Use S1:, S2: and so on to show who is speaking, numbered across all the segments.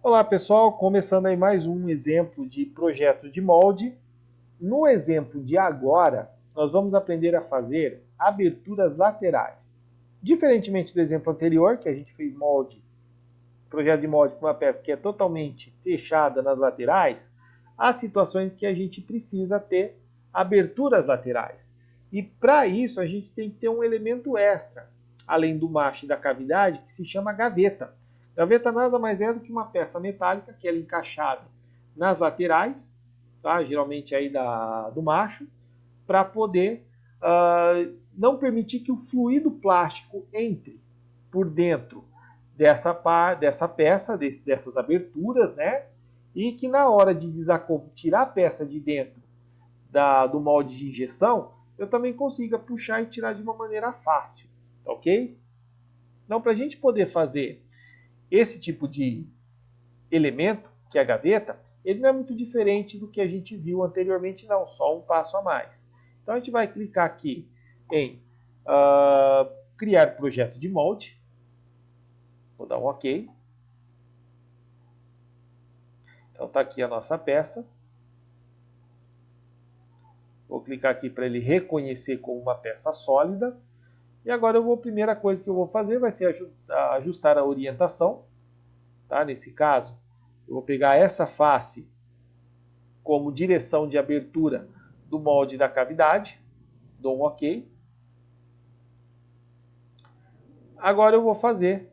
S1: Olá pessoal, começando aí mais um exemplo de projeto de molde. No exemplo de agora, nós vamos aprender a fazer aberturas laterais. Diferentemente do exemplo anterior, que a gente fez projeto de molde com uma peça que é totalmente fechada nas laterais, há situações que a gente precisa ter aberturas laterais. E para isso a gente tem que ter um elemento extra, além do macho e da cavidade, que se chama gaveta. Gaveta nada mais é do que uma peça metálica que ela é encaixada nas laterais, tá? Geralmente aí do macho, para poder não permitir que o fluido plástico entre por dentro dessa peça, dessas aberturas, né? E que na hora de tirar a peça de dentro do molde de injeção, eu também consiga puxar e tirar de uma maneira fácil, ok? Então, para a gente poder fazer esse tipo de elemento, que é a gaveta, ele não é muito diferente do que a gente viu anteriormente, não, só um passo a mais. Então, a gente vai clicar aqui em criar projeto de molde. Vou dar um OK. Então está aqui a nossa peça. Vou clicar aqui para ele reconhecer como uma peça sólida. E agora a primeira coisa que eu vou fazer vai ser ajustar a orientação. Tá? Nesse caso, eu vou pegar essa face como direção de abertura do molde da cavidade. Dou um OK. Agora eu vou fazer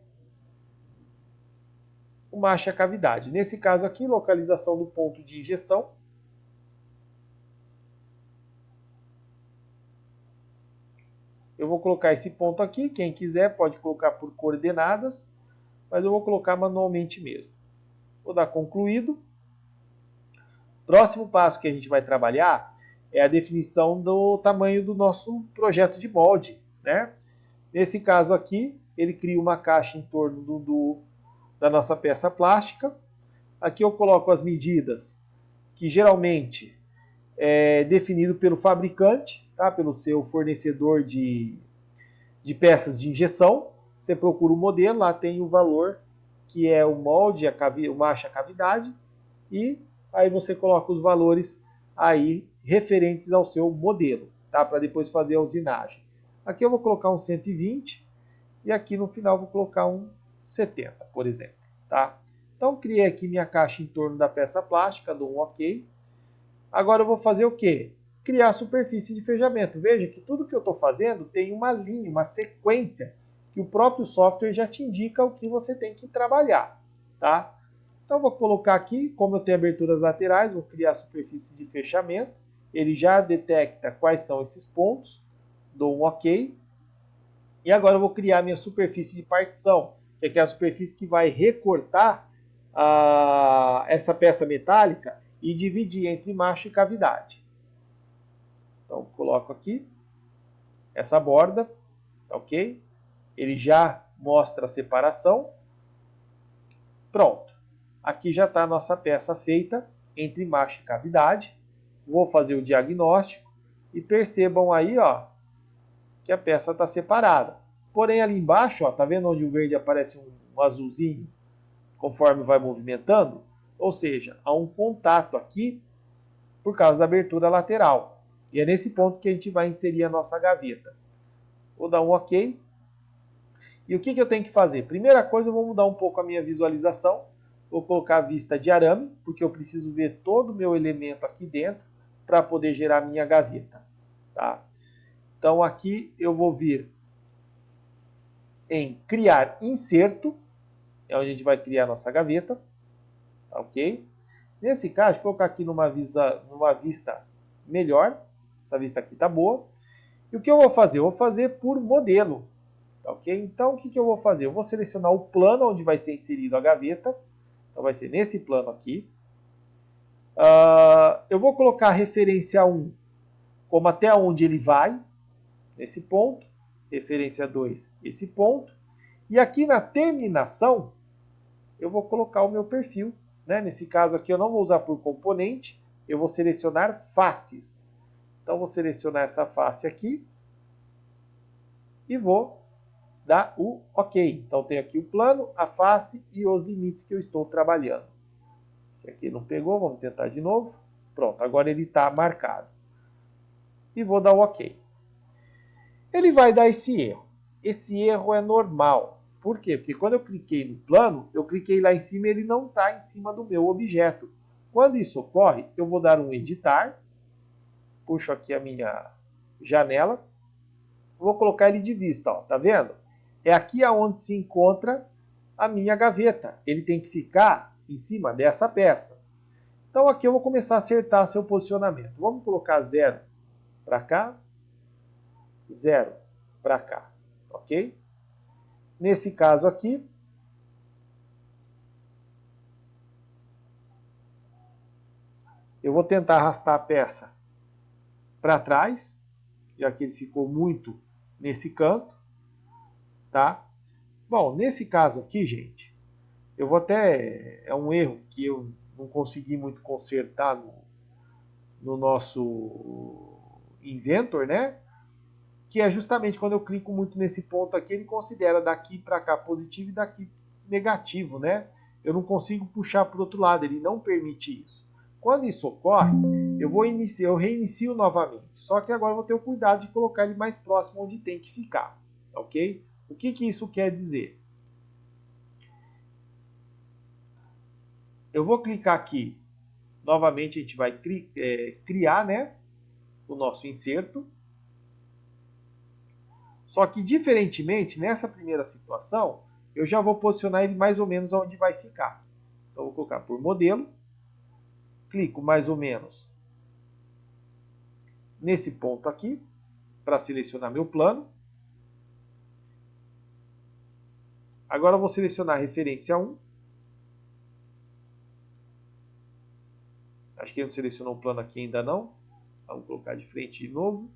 S1: o macho cavidade. Nesse caso aqui, localização do ponto de injeção. Eu vou colocar esse ponto aqui, quem quiser pode colocar por coordenadas, mas eu vou colocar manualmente mesmo. Vou dar concluído. Próximo passo que a gente vai trabalhar é a definição do tamanho do nosso projeto de molde, né? Nesse caso aqui, ele cria uma caixa em torno da nossa peça plástica. Aqui eu coloco as medidas, que geralmente é definido pelo fabricante, tá? Pelo seu fornecedor de peças de injeção. Você procura o modelo, lá tem o valor que é o molde, o macho, a cavidade, e aí você coloca os valores aí referentes ao seu modelo, tá? Para depois fazer a usinagem. Aqui eu vou colocar um 120 e aqui no final vou colocar um 70, por exemplo, tá? Então criei aqui minha caixa em torno da peça plástica, dou um OK. Agora eu vou fazer o quê? Criar a superfície de fechamento. Veja que tudo que eu estou fazendo tem uma linha, uma sequência, que o próprio software já te indica o que você tem que trabalhar, tá? Então vou colocar aqui, como eu tenho aberturas laterais, vou criar a superfície de fechamento. Ele já detecta quais são esses pontos, dou um OK. E agora eu vou criar a minha superfície de partição, que é a superfície que vai recortar essa peça metálica e dividir entre macho e cavidade. Então coloco aqui essa borda, tá ok? Ele já mostra a separação. Pronto. Aqui já está a nossa peça feita entre macho e cavidade. Vou fazer o diagnóstico e percebam aí, ó, que a peça está separada. Porém ali embaixo, ó, tá vendo onde o verde aparece um azulzinho conforme vai movimentando? Ou seja, há um contato aqui por causa da abertura lateral. E é nesse ponto que a gente vai inserir a nossa gaveta. Vou dar um OK. E o que eu tenho que fazer? Primeira coisa, eu vou mudar um pouco a minha visualização. Vou colocar a vista de arame, porque eu preciso ver todo o meu elemento aqui dentro para poder gerar a minha gaveta. Tá? Então aqui eu vou vir em criar inserto, é onde a gente vai criar a nossa gaveta. Tá, ok? Nesse caso, vou colocar aqui numa vista melhor. Essa vista aqui está boa. E o que eu vou fazer? Eu vou fazer por modelo. Tá, ok? Então, o que eu vou fazer? Eu vou selecionar o plano onde vai ser inserido a gaveta. Então, vai ser nesse plano aqui. Eu vou colocar a referência 1 como até onde ele vai. Nesse ponto. Referência 2, esse ponto. E aqui na terminação, eu vou colocar o meu perfil. Né? Nesse caso aqui, eu não vou usar por componente. Eu vou selecionar faces. Então, vou selecionar essa face aqui. E vou dá o OK. Então tem aqui o plano, a face e os limites que eu estou trabalhando. Esse aqui não pegou, vamos tentar de novo. Pronto, agora ele está marcado. E vou dar o OK. Ele vai dar esse erro. Esse erro é normal. Por quê? Porque quando eu cliquei no plano, eu cliquei lá em cima e ele não está em cima do meu objeto. Quando isso ocorre, eu vou dar um editar, puxo aqui a minha janela, vou colocar ele de vista, ó, tá vendo? É aqui aonde se encontra a minha gaveta. Ele tem que ficar em cima dessa peça. Então aqui eu vou começar a acertar seu posicionamento. Vamos colocar 0 para cá, 0 para cá, ok? Nesse caso aqui, eu vou tentar arrastar a peça para trás, já que ele ficou muito nesse canto, tá? Bom, nesse caso aqui, gente, eu vou até... É um erro que eu não consegui muito consertar no nosso Inventor, né? Que é justamente quando eu clico muito nesse ponto aqui, ele considera daqui para cá positivo e daqui negativo, né? Eu não consigo puxar para o outro lado, ele não permite isso. Quando isso ocorre, eu reinicio novamente. Só que agora eu vou ter o cuidado de colocar ele mais próximo onde tem que ficar, ok? O que isso quer dizer? Eu vou clicar aqui, novamente a gente vai criar, né, o nosso inserto. Só que, diferentemente, nessa primeira situação, eu já vou posicionar ele mais ou menos onde vai ficar. Então, eu vou colocar por modelo, clico mais ou menos nesse ponto aqui, para selecionar meu plano. Agora eu vou selecionar a referência 1. Acho que ele não selecionou o plano aqui ainda não. Vamos colocar de frente de novo.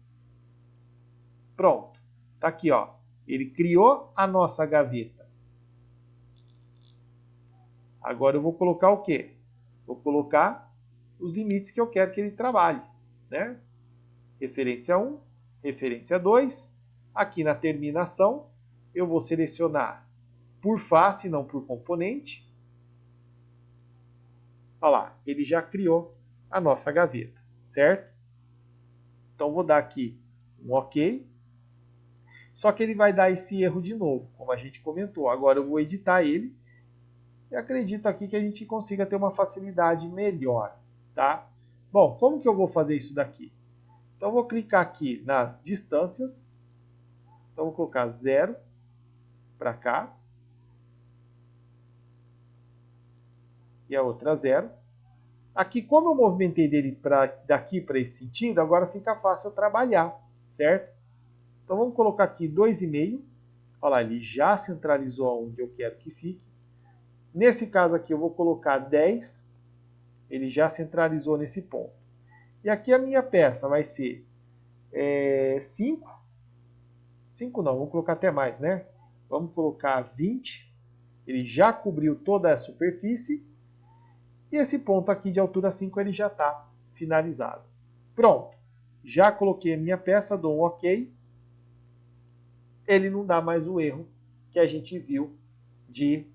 S1: Pronto. Está aqui, ó. Ele criou a nossa gaveta. Agora eu vou colocar o quê? Vou colocar os limites que eu quero que ele trabalhe, né? Referência 1, referência 2. Aqui na terminação, eu vou selecionar por face, não por componente. Olha lá, ele já criou a nossa gaveta, certo? Então, vou dar aqui um OK. Só que ele vai dar esse erro de novo, como a gente comentou. Agora eu vou editar ele e acredito aqui que a gente consiga ter uma facilidade melhor, tá? Bom, como que eu vou fazer isso daqui? Então, eu vou clicar aqui nas distâncias. Então, vou colocar 0 para cá. E a outra 0. Aqui, como eu movimentei dele daqui para esse sentido, agora fica fácil eu trabalhar, certo? Então, vamos colocar aqui 2,5. Olha lá, ele já centralizou onde eu quero que fique. Nesse caso aqui, eu vou colocar 10. Ele já centralizou nesse ponto. E aqui a minha peça vai ser 5. 5 não, vamos colocar até mais, né? Vamos colocar 20. Ele já cobriu toda a superfície. E esse ponto aqui de altura 5 ele já está finalizado. Pronto. Já coloquei a minha peça, dou um OK. Ele não dá mais o erro que a gente viu de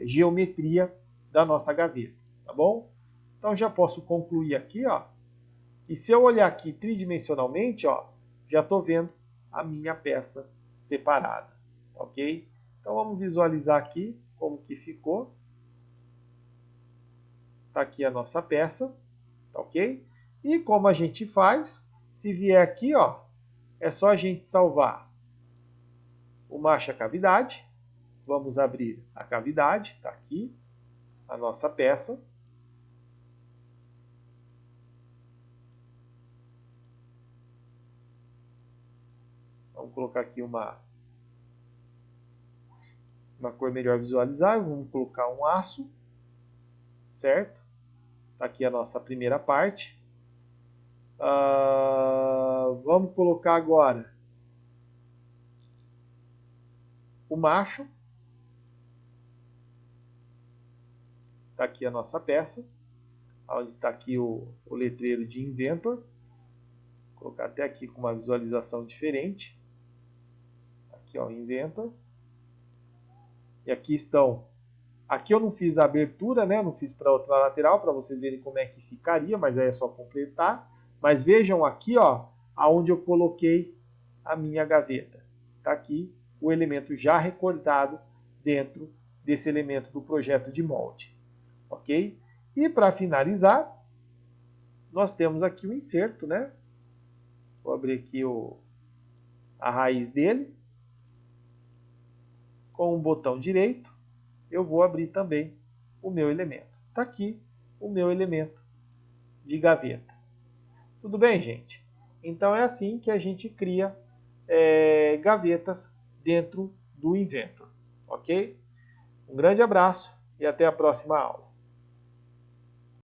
S1: geometria da nossa gaveta. Tá bom? Então já posso concluir aqui, ó. E se eu olhar aqui tridimensionalmente, ó, já estou vendo a minha peça separada. Ok? Então vamos visualizar aqui como que ficou. Está aqui a nossa peça, tá ok? E como a gente faz, se vier aqui, ó, é só a gente salvar o marcha cavidade. Vamos abrir a cavidade, está aqui a nossa peça. Vamos colocar aqui uma cor melhor visualizar. Vamos colocar um aço, certo? Está aqui a nossa primeira parte. Vamos colocar agora o macho. Está aqui a nossa peça, onde está aqui o letreiro de Inventor. Vou colocar até aqui com uma visualização diferente. Aqui, ó, Inventor. E aqui estão. Aqui eu não fiz a abertura, né? Não fiz para outra lateral, para vocês verem como é que ficaria, mas aí é só completar. Mas vejam aqui, ó, aonde eu coloquei a minha gaveta. Está aqui o elemento já recortado dentro desse elemento do projeto de molde. Ok? E para finalizar, nós temos aqui o inserto, né? Vou abrir aqui a raiz dele. Com o botão direito, eu vou abrir também o meu elemento. Está aqui o meu elemento de gaveta. Tudo bem, gente? Então é assim que a gente cria gavetas dentro do Inventor. Ok? Um grande abraço e até a próxima aula.